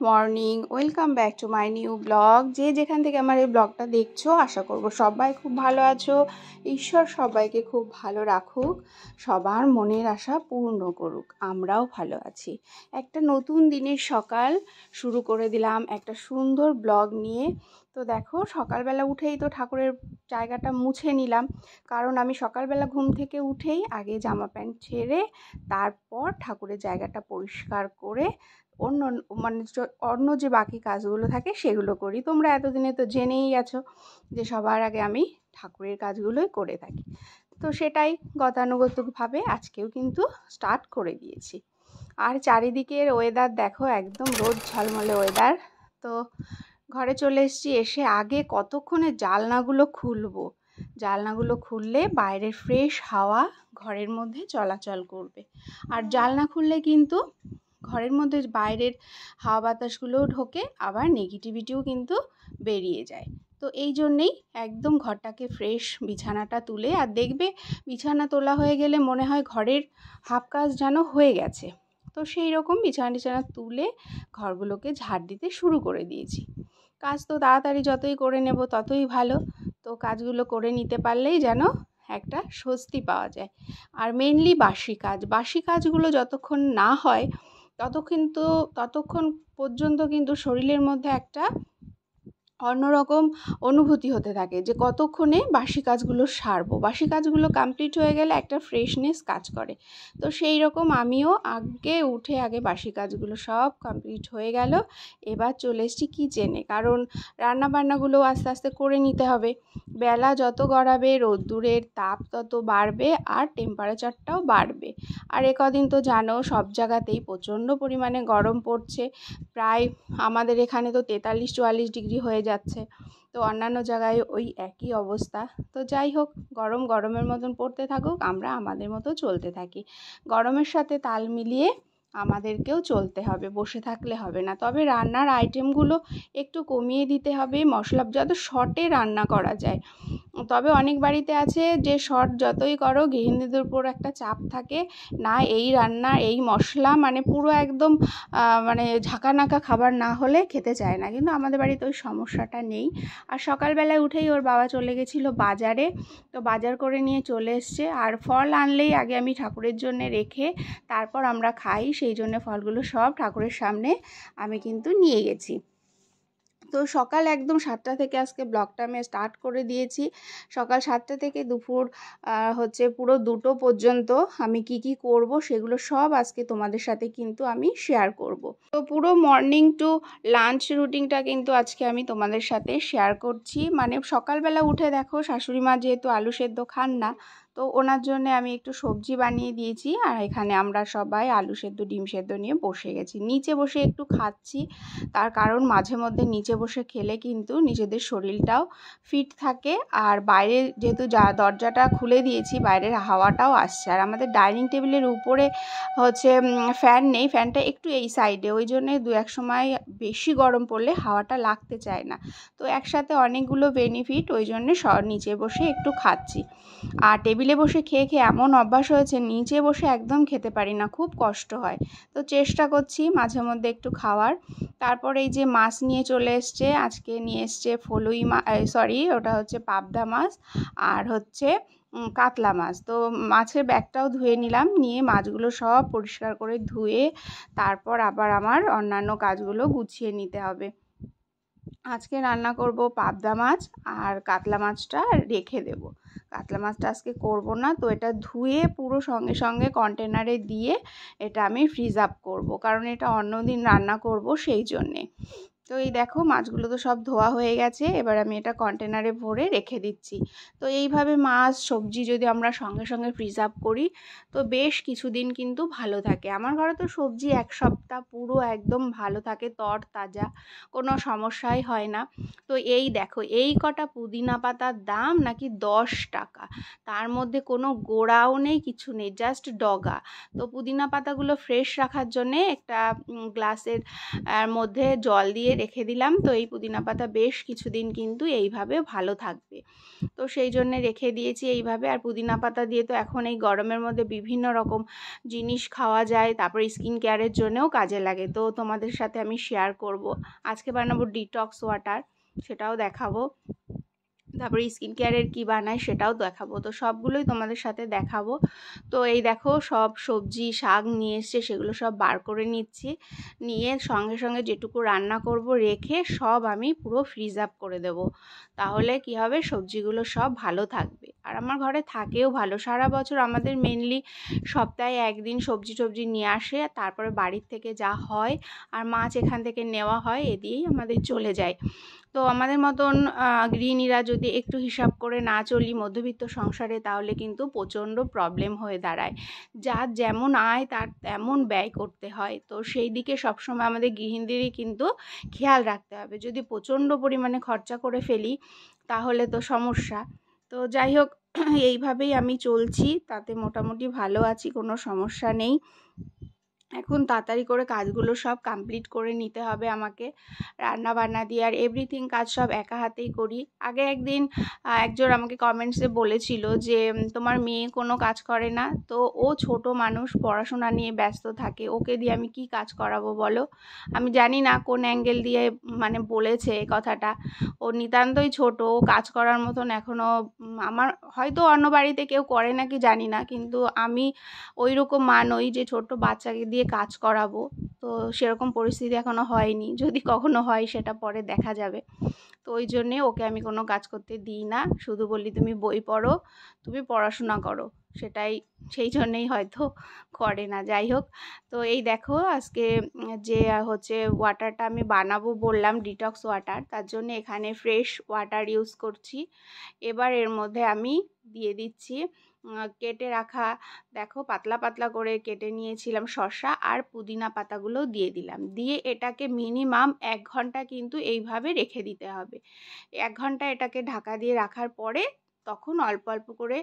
Morning, welcome back to my new blog. যে যেখান থেকে আমার এই ব্লগটা দেখছো, আশা করব সবাই খুব ভালো আছো। ঈশ্বর সবাইকে খুব ভালো রাখুক, সবার মনের আশা পূর্ণ করুক। আমরাও ভালো আছি। একটা নতুন দিনের সকাল শুরু করে দিলাম একটা সুন্দর ব্লগ নিয়ে। তো দেখো, সকালবেলা উঠেই তো ঠাকুরের জায়গাটা মুছে নিলাম, কারণ আমি সকালবেলা ঘুম থেকে উঠেই আগে জামা প্যান্ট ছেড়ে তারপর ঠাকুরের জায়গাটা পরিষ্কার করে অন্য যে বাকি কাজগুলো থাকে সেগুলো করি। তোমরা এতদিনে তো জেনেই গেছো যে সবার আগে আমি ঠাকুরের কাজগুলোই করে থাকি। তো সেটাই গতানুগতিকভাবে আজকেও কিন্তু স্টার্ট করে দিয়েছি। আর চারিদিকের ওয়েদার দেখো, একদম রোদ ঝলমলে ওয়েদার। তো ঘরে চলে এসেছি, এসে আগে কতক্ষণে জানলাগুলো খুললে বাইরের ফ্রেশ হাওয়া ঘরের মধ্যে চলাচল করবে। আর জানলা খুললে কিন্তু ঘরের মধ্যে বাইরের হাওয়া বাতাসগুলোও ঢোকে, আবার নেগেটিভিটিও কিন্তু বেরিয়ে যায়। তো এই জন্যেই একদম ঘরটাকে ফ্রেশ বিছানাটা তুলে, আর দেখবে বিছানা তোলা হয়ে গেলে মনে হয় ঘরের হাফ কাজ যেন হয়ে গেছে। তো সেই রকম বিছানা তুলে ঘরগুলোকে ঝাড় দিতে শুরু করে দিয়েছি। কাজ তো তাড়াতাড়ি যতই করে নেব ততই ভালো। তো কাজগুলো করে নিতে পারলেই যেন একটা স্বস্তি পাওয়া যায়। আর মেনলি বাসি কাজগুলো যতক্ষণ না হয় ততক্ষণ পর্যন্ত কিন্তু শরীরের মধ্যে একটা অন্যরকম অনুভূতি হতে থাকে যে কতক্ষণে বাসি কাজগুলো সারবো। বাসি কাজগুলো কমপ্লিট হয়ে গেলে একটা ফ্রেশনেস কাজ করে। তো সেই রকম আমিও আগে বাসি কাজগুলো সব কমপ্লিট হয়ে গেল। এবার চলে এসেছি কিচেনে, কারণ রান্নাবান্নাগুলো আস্তে আস্তে করে নিতে হবে। বেলা যত গড়াবে রোদ্দুরের তাপ তত বাড়বে, আর টেম্পারেচারটাও বাড়বে। আর কদিন তো জানো সব জায়গাতেই প্রচণ্ড পরিমাণে গরম পড়ছে। প্রায় আমাদের এখানে তো 43-44 ডিগ্রি হয়ে যাচ্ছে। তো অন্যান্য জায়গায় ওই একই অবস্থা। তো যাই হোক, গরমের মতন পড়তে থাকুক, আমরা আমাদের মতো চলতে থাকি। গরমের সাথে তাল মিলিয়ে আমাদেরকেও চলতে হবে, বসে থাকলে হবে না। তবে রান্নার আইটেমগুলো একটু কমিয়ে দিতে হবে, মশলা যত শর্টে রান্না করা যায়। তবে অনেক বাড়িতে আছে যে শর্ট যতই করো গৃহিণীদের উপর একটা চাপ থাকে, না এই রান্না এই মশলা, মানে পুরো একদম ঝাঁকানাকা খাবার না হলে খেতে চায় না। কিন্তু আমাদের বাড়িতে ওই সমস্যাটা নেই। আর সকালবেলায় উঠেই ওর বাবা চলে গেছিলো বাজারে, তো বাজার করে নিয়ে চলে এসছে। আর ফল আনলেই আগে আমি ঠাকুরের জন্য রেখে তারপর আমরা খাই, সেই জন্য ফলগুলো সব ঠাকুরের সামনে আমি কিন্তু নিয়ে গেছি। তো সকাল একদম 7টা থেকে আজকে ব্লগটা আমি স্টার্ট করে দিয়েছি। সকাল 7টা থেকে দুপুর পুরো 2টো পর্যন্ত আমি কি করব সেগুলো সব আজকে তোমাদের সাথে কিন্তু আমি শেয়ার করব। তো পুরো মর্নিং টু লাঞ্চ রুটিনটা কিন্তু আজকে আমি তোমাদের সাথে শেয়ার করছি। মানে সকালবেলা উঠে দেখো, শাশুড়ি মা যেহেতু আলু সেদ্ধ খান না, তো ওনার জন্য আমি একটু সবজি বানিয়ে দিয়েছি। আর এখানে আমরা সবাই আলু সেদ্ধ ডিম সেদ্ধ নিয়ে বসে গেছি, নিচে বসে একটু খাচ্ছি। তার কারণ মাঝে মধ্যে নিচে বসে খেলে কিন্তু নিজেদের শরীরটাও ফিট থাকে। আর বাইরে যেহেতু দরজাটা খুলে দিয়েছি, বাইরের হাওয়াটাও আসছে। আর আমাদের ডাইনিং টেবিলের উপরে ফ্যান নেই, ফ্যানটা একটু এই সাইডে, ওই জন্যে দু এক সময় বেশি গরম পড়লে হাওয়াটা লাগতে চায় না। তো একসাথে অনেকগুলো বেনিফিট, ওই জন্যে নিচে বসে একটু খাচ্ছি। আর টেবিলে বসে খেয়ে এমন অভ্যাস হয়েছে, নিচে বসে একদম খেতে পারি না, খুব কষ্ট হয়। তো চেষ্টা করছি মাঝে মধ্যে একটু খাওয়ার। তারপর এই যে মাছ নিয়ে চলে এসছে, আজকে নিয়ে এসছে ওটা হচ্ছে পাবদা মাছ আর কাতলা মাছ। তো মাছের ব্যাগটাও ধুয়ে নিলাম, নিয়ে মাছগুলো সব পরিষ্কার করে ধুয়ে তারপর আবার আমার অন্যান্য কাজগুলো গুছিয়ে নিতে হবে। আজকে রান্না করব পাবদা মাছ, আর কাতলা মাছটা রেখে দেব। কাতলা মাছটা আজকে করব না, তো এটা ধুয়ে পুরো সঙ্গে সঙ্গে কন্টেনারে দিয়ে এটা আমি ফ্রিজ আপ করব, কারণ এটা অন্যদিন রান্না করব সেই জন্যে। তো এই দেখো, মাছগুলো তো সব ধোয়া হয়ে গেছে, এবার আমি এটা কন্টেনারে ভরে রেখে দিচ্ছি। তো এইভাবে মাছ সবজি যদি আমরা সঙ্গে সঙ্গে ফ্রিজ আপ করি তো বেশ কিছুদিন কিন্তু ভালো থাকে। আমার ঘরে তো সবজি 1 সপ্তাহ পুরো একদম ভালো থাকে, তরতাজা, কোনো সমস্যাই হয় না। তো এই দেখো, এই কটা পুদিনা পাতার দাম নাকি 10 টাকা, তার মধ্যে কোনো গোড়াও নেই, কিছু নেই, জাস্ট ডগা। তো পুদিনা পাতাগুলো ফ্রেশ রাখার জন্যে একটা গ্লাসের মধ্যে জল দিয়ে রেখে দিলাম। তো এই পুদিনা পাতা বেশ কিছুদিন কিন্তু এইভাবে ভালো থাকবে, তো সেই জন্যে রেখে দিয়েছি এইভাবে। আর পুদিনা পাতা দিয়ে তো এখন এই গরমের মধ্যে বিভিন্ন রকম জিনিস খাওয়া যায়, তারপর স্কিন কেয়ারের জন্যও কাজে লাগে। তো তোমাদের সাথে আমি শেয়ার করব। আজকে বানাবো ডিটক্স ওয়াটার, সেটাও দেখাবো। তারপরে স্কিন কেয়ারের কী বানাই সেটাও দেখাবো। তো সবগুলোই তোমাদের সাথে দেখাবো। তো এই দেখো সব সবজি শাক নিয়ে এসছে, সেগুলো সব বার করে নিচ্ছি। নিয়ে সঙ্গে সঙ্গে যেটুকু রান্না করব রেখে সব আমি পুরো ফ্রিজ আপ করে দেব। তাহলে কি হবে, সবজিগুলো সব ভালো থাকবে। আর আমার ঘরে থাকেও ভালো। সারা বছর আমাদের মেনলি সপ্তাহে একদিন সবজি নিয়ে আসে, তারপরে বাড়ির থেকে যা হয় আর মাছ এখান থেকে নেওয়া হয়, এ দিয়েই আমাদের চলে যায়। তো আমাদের মতন গৃহিণীরা যদি একটু হিসাব করে না চলি মধ্যবিত্ত সংসারে, তাহলে কিন্তু প্রচণ্ড প্রবলেম হয়ে দাঁড়ায়। যার যেমন আয় তার তেমন ব্যয় করতে হয়। তো সেই দিকে সবসময় আমাদের গৃহিণীদেরই কিন্তু খেয়াল রাখতে হবে। যদি প্রচণ্ড পরিমাণে খরচা করে ফেলি তাহলে তো সমস্যা। তো যাই হোক, এইভাবেই আমি চলছি, তাতে মোটামুটি ভালো আছি, কোনো সমস্যা নেই। এখন তাড়াতাড়ি করে কাজগুলো সব কমপ্লিট করে নিতে হবে আমাকে, রান্না বান্না দিয়ে। আর এভরিথিং কাজ সব একা হাতেই করি। আগে একদিন একজন আমাকে কমেন্টসে বলেছিল যে তোমার মেয়ে কোনো কাজ করে না। তো ও ছোট মানুষ, পড়াশোনা নিয়ে ব্যস্ত থাকে, ওকে দিয়ে আমি কি কাজ করাবো বলো। আমি জানি না কোন অ্যাঙ্গেল দিয়ে মানে বলেছে এই কথাটা। ও নিতান্তই ছোট, ও কাজ করার মতন এখনও, আমার হয়তো অন্য বাড়িতে কেউ করে নাকি জানি না, কিন্তু আমি ওই রকম মা নই যে ছোট্ট বাচ্চাকে দিয়ে কাজ করাবো। তো সেরকম পরিস্থিতি এখনও হয়নি, যদি কখনো হয় সেটা পরে দেখা যাবে। তো ওই জন্যে ওকে আমি কোনো কাজ করতে দিই না, শুধু বলি তুমি বই পড়ো, তুমি পড়াশোনা করো, সেই জন্যেই হয়তো করে না। যাই হোক, তো এই দেখো আজকে যে হচ্ছে ওয়াটারটা আমি বানাবো বললাম ডিটক্স ওয়াটার, তার জন্য এখানে ফ্রেশ ওয়াটার ইউজ করছি। এবার এর মধ্যে আমি দিয়ে দিচ্ছি কেটে রাখা, দেখো পাতলা পাতলা করে কেটে নিয়েছিলাম শসা আর পুদিনা পাতাগুলো দিয়ে দিলাম। দিয়ে এটাকে মিনিমাম 1 ঘন্টা কিন্তু এইভাবে রেখে দিতে হবে। 1 ঘন্টা এটাকে ঢাকা দিয়ে রাখার পরে তখন অল্প অল্প করে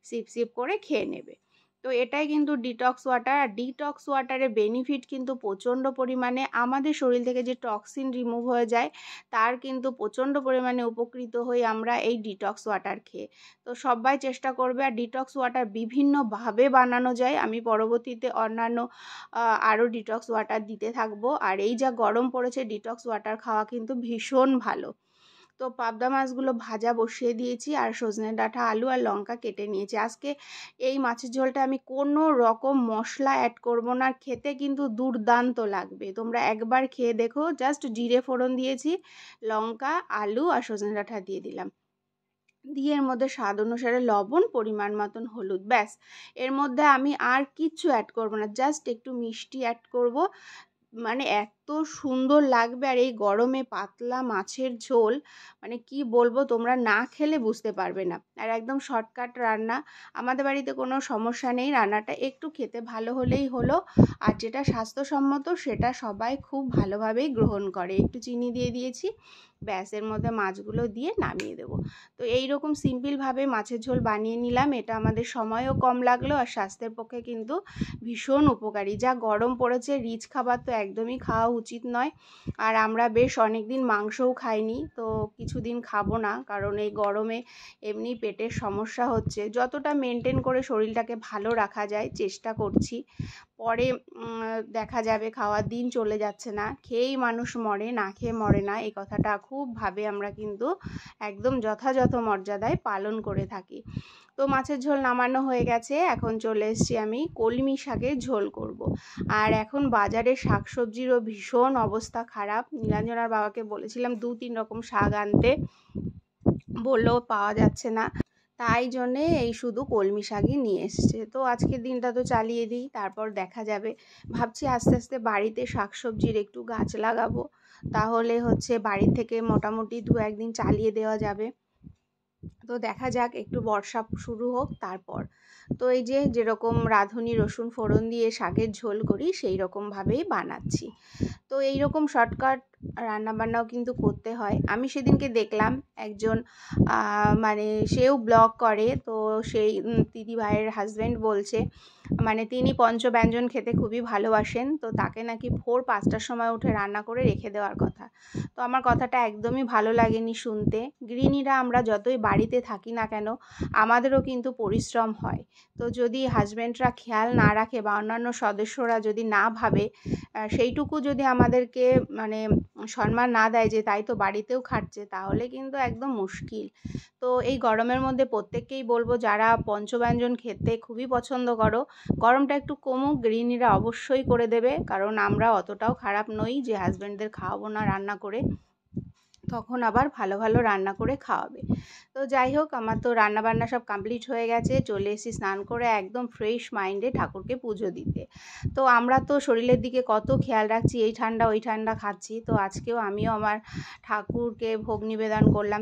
সিপ করে খেয়ে নেবে। তো এটাই কিন্তু ডিটক্স ওয়াটার। আর ডিটক্স ওয়াটারের বেনিফিট কিন্তু প্রচণ্ড পরিমাণে, আমাদের শরীর থেকে যে টক্সিন রিমুভ হয়ে যায় তার কিন্তু প্রচণ্ড পরিমাণে উপকৃত হই আমরা এই ডিটক্স ওয়াটার খেয়ে। তো সবাই চেষ্টা করবে। আর ডিটক্স ওয়াটার বিভিন্নভাবে বানানো যায়, আমি পরবর্তীতে অন্যান্য আরও ডিটক্স ওয়াটার দিতে থাকবো। আর এই যা গরম পড়েছে, ডিটক্স ওয়াটার খাওয়া কিন্তু ভীষণ ভালো। তো পাবদা মাছগুলো ভাজা বসিয়ে দিয়েছি, আর সজনে ডাঁটা আলু আর লঙ্কা কেটে নিয়েছি। আজকে এই মাছের ঝোলটা আমি কোনো রকম মশলা অ্যাড করব না, খেতে কিন্তু দুর্দান্ত লাগবে। তোমরা একবার খেয়ে দেখো। জাস্ট জিরে ফোড়ন দিয়েছি, লঙ্কা আলু আর সজনে ডাঁটা দিয়ে দিলাম, দিয়ে এর মধ্যে স্বাদ অনুসারে লবণ, পরিমাণ মতন হলুদ, ব্যাস। এর মধ্যে আমি আর কিচ্ছু অ্যাড করব না, জাস্ট একটু মিষ্টি অ্যাড করব। মানে এত সুন্দর লাগবে। আর এই গরমে পাতলা মাছের ঝোল, মানে কি বলবো, তোমরা না খেলে বুঝতে পারবে না। আর একদম শর্টকাট রান্না, আমাদের বাড়িতে কোনো সমস্যা নেই, রান্নাটা একটু খেতে ভালো হলেই হলো। আর যেটা স্বাস্থ্যসম্মত সেটা সবাই খুব ভালোভাবেই গ্রহণ করে। একটু চিনি দিয়ে দিয়েছি, ব্যাস। এর মধ্যে মাছগুলো দিয়ে নামিয়ে দেবো। তো এইরকম সিম্পলভাবে মাছের ঝোল বানিয়ে নিলাম। এটা আমাদের সময়ও কম লাগলো, আর স্বাস্থ্যের পক্ষে কিন্তু ভীষণ উপকারী। যা গরম পড়েছে, রিচ খাবার তো একদমই খাওয়া উচিত নয়। আর আমরা বেশ অনেক দিন মাংসও খাইনি, তো কিছুদিন খাবো না, কারণ এই গরমে এমনি পেটের সমস্যা হচ্ছে। যতটা মেনটেন করে শরীরটাকে ভালো রাখা যায় চেষ্টা করছি। পরে দেখা যাবে, খাওয়ার দিন চলে যাচ্ছে না, খেয়েই মানুষ মরে, না খেয়ে মরে না, এই কথাটা খুবভাবে আমরা কিন্তু একদম যথাযথ মর্যাদায় পালন করে থাকি। তো মাছের ঝোল নামানো হয়ে গেছে, এখন চলে এসেছি আমি কলমি শাকের ঝোল করব। আর এখন বাজারে শাকসবজিরও ভীষণ অবস্থা খারাপ। নীলাঞ্জনার বাবাকে বলেছিলাম 2-3 রকম শাক আনতে, বললেও পাওয়া যাচ্ছে না, তাই জন্যে এই শুধু কলমি শাকই নিয়ে এসছে। তো আজকের দিনটা তো চালিয়ে দিই, তারপর দেখা যাবে। ভাবছি আস্তে আস্তে বাড়িতে শাকসবজির একটু গাছ লাগাবো, তাহলে হচ্ছে বাড়ি থেকে মোটামুটি 2-1 দিন চালিয়ে দেওয়া যাবে। তো দেখা যাক, একটু বর্ষা শুরু হোক তারপর। তো এই যে যেরকম রাঁধুনি রসুন ফোড়ন দিয়ে শাকের ঝোল করি সেই রকমভাবেই বানাচ্ছি। তো এইরকম শর্টকাট রান্নাবান্নাও কিন্তু করতে হয়। আমি সেদিনকে দেখলাম একজন মানে সেও ব্লগ করে, তো সেই দিদিভাইয়ের হাজব্যান্ড বলছে মানে তিনি পঞ্চব্যঞ্জন খেতে খুবই ভালোবাসেন, তো তাকে নাকি ভোর 5টার সময় উঠে রান্না করে রেখে দেওয়ার কথা। তো আমার কথাটা একদমই ভালো লাগেনি শুনতে। গৃহিণীরা আমরা যতই বাড়িতে থাকি না কেন, আমাদেরও কিন্তু পরিশ্রম হয়। তো যদি হাজব্যান্ডরা খেয়াল না রাখে বা অন্যান্য সদস্যরা যদি না ভাবে, সেইটুকু যদি আমাদেরকে মানে সম্মান না দেয় যে তাই তো বাড়িতেও খাটছে, তাহলে কিন্তু একদম মুশকিল। তো এই গরমের মধ্যে প্রত্যেককেই বলবো, যারা পঞ্চব্যঞ্জন খেতে খুবই পছন্দ করো, গরমটা একটু কমুক, গৃহিণীরা অবশ্যই করে দেবে, কারণ আমরা অতটাও খারাপ নই যে হাজব্যান্ডদের খাওয়াবো না রান্না করে, তখন আবার ভালো ভালো রান্না করে খাওয়াবে। তো যাই হোক, আমার তো রান্নাবান্না সব কমপ্লিট হয়ে গেছে, চলে এসেছি স্নান করে একদম ফ্রেশ মাইন্ডে ঠাকুরকে পুজো দিতে। তো আমরা তো শরীরের দিকে কত খেয়াল রাখছি, এই ঠান্ডা ওই ঠান্ডা খাচ্ছি, তো আজকেও আমিও আমার ঠাকুরকে ভোগ নিবেদন করলাম।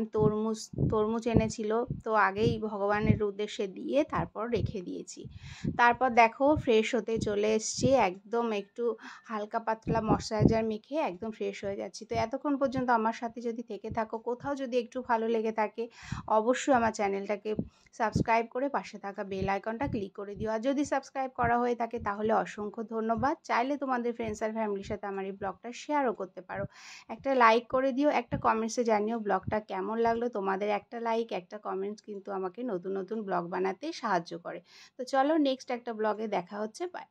তরমুজ এনেছিল, তো আগেই ভগবানের উদ্দেশ্যে দিয়ে তারপর রেখে দিয়েছি। তারপর দেখো ফ্রেশ হতে চলে এসেছি, একদম একটু হালকা পাতলা ময়শ্চারাইজার মেখে একদম ফ্রেশ হয়ে যাচ্ছি। তো এতক্ষণ পর্যন্ত আমার সাথে যদি থেকে থাকো, কোথাও যদি একটু ভালো লেগে থাকে, অবশ্যই আমার চ্যানেলটাকে সাবস্ক্রাইব করে পাশে থাকা বেল আইকনটা ক্লিক করে দিও। আর যদি সাবস্ক্রাইব করা হয়ে থাকে তাহলে অসংখ্য ধন্যবাদ। চাইলে তোমাদের ফ্রেন্ডস আর ফ্যামিলির সাথে আমার এই ব্লগটা শেয়ারও করতে পারো। একটা লাইক করে দিও, একটা কমেন্টসে জানিও ব্লগটা কেমন লাগলো। তোমাদের একটা লাইক, একটা কমেন্টস কিন্তু আমাকে নতুন নতুন ব্লগ বানাতে সাহায্য করে। তো চলো নেক্সট একটা ব্লগে দেখা হচ্ছে, বাই।